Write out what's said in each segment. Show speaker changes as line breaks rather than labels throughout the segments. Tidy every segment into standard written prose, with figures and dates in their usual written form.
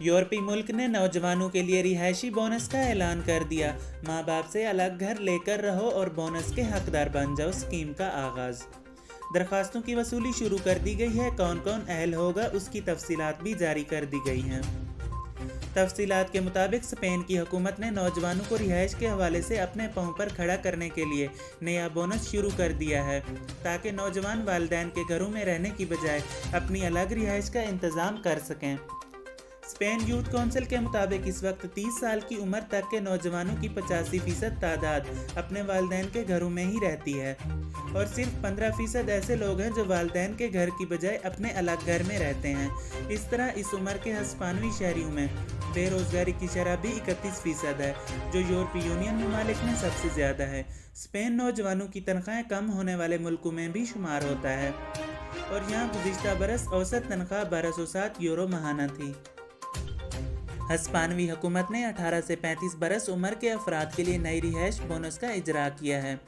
यूरोपीय मुल्क ने नौजवानों के लिए रिहायशी बोनस का ऐलान कर दिया। माँ बाप से अलग घर लेकर रहो और बोनस के हकदार बन जाओ स्कीम का आगाज़। दरखास्तों की वसूली शुरू कर दी गई है। कौन कौन अहल होगा उसकी तफसीलात भी जारी कर दी गई हैं। तफसीलात के मुताबिक स्पेन की हुकूमत ने नौजवानों को रिहाइश के हवाले से अपने पांव पर खड़ा करने के लिए नया बोनस शुरू कर दिया है, ताकि नौजवान वालिदैन के घरों में रहने की बजाय अपनी अलग रिहाइश का इंतज़ाम कर सकें। स्पेन यूथ काउंसिल के मुताबिक इस वक्त 30 साल की उम्र तक के नौजवानों की 85% तादाद अपने वालिदैन के घरों में ही रहती है और सिर्फ 15% ऐसे लोग हैं जो वालिदैन के घर की बजाय अपने अलग घर में रहते हैं। इस तरह इस उम्र के हिस्पानवी शहरियों में बेरोजगारी की शरह भी 31% है, जो यूरोपीय यूनियन ममालिक में सबसे ज़्यादा है। स्पेन नौजवानों की तनख्वाहें कम होने वाले मुल्कों में भी शुमार होता है और यहाँ गुज़िश्ता बरस औसत तनख्वाह 1207 यूरो माहाना थी। हिस्पानवी हुकूमत ने 18 से 35 बरस उम्र के अफराद के लिए नई रिहाइश बोनस का इजरा किया है,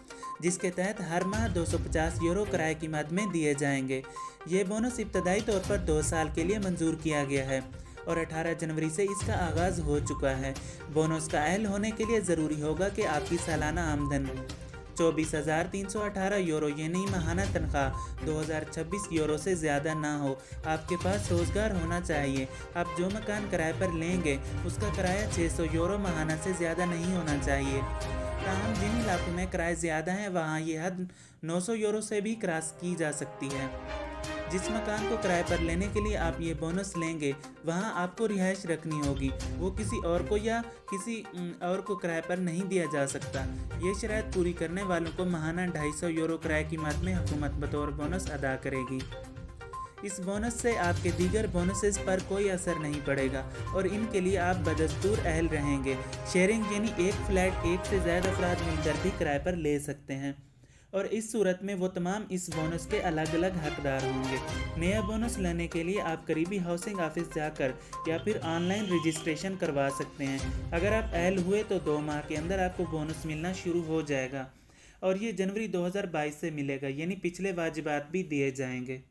जिसके तहत हर माह 250 यूरो किराए की मद में दिए जाएंगे। ये बोनस इब्तदाई तौर पर 2 साल के लिए मंजूर किया गया है और 18 जनवरी से इसका आगाज़ हो चुका है। बोनस का अहल होने के लिए ज़रूरी होगा कि आपकी सालाना आमदन 24,318 यूरो यानी माहाना तनख्वाह 2026 यूरो से ज़्यादा ना हो। आपके पास रोज़गार होना चाहिए। आप जो मकान किराए पर लेंगे उसका किराया 600 यूरो माहाना से ज़्यादा नहीं होना चाहिए। ताहम जिन इलाकों में किराए ज़्यादा हैं वहाँ ये हद 900 यूरो से भी क्रॉस की जा सकती है। जिस मकान को किराए पर लेने के लिए आप ये बोनस लेंगे वहाँ आपको रिहाइश रखनी होगी, वो किसी और को या किसी और को किराए पर नहीं दिया जा सकता। ये शर्त पूरी करने वालों को माहाना 250 यूरो किराए की मद में हुकूमत बतौर बोनस अदा करेगी। इस बोनस से आपके दीगर बोनसेस पर कोई असर नहीं पड़ेगा और इनके लिए आप बदस्तूर अहल रहेंगे। शेयरिंग यानी एक फ्लैट एक से ज़्यादा अफराद मिलकर भी किराए पर ले सकते हैं और इस सूरत में वो तमाम इस बोनस के अलग अलग हकदार होंगे। नया बोनस लेने के लिए आप करीबी हाउसिंग ऑफिस जाकर या फिर ऑनलाइन रजिस्ट्रेशन करवा सकते हैं। अगर आप अहल हुए तो 2 माह के अंदर आपको बोनस मिलना शुरू हो जाएगा और ये जनवरी 2022 से मिलेगा, यानी पिछले वाजिबात भी दिए जाएंगे।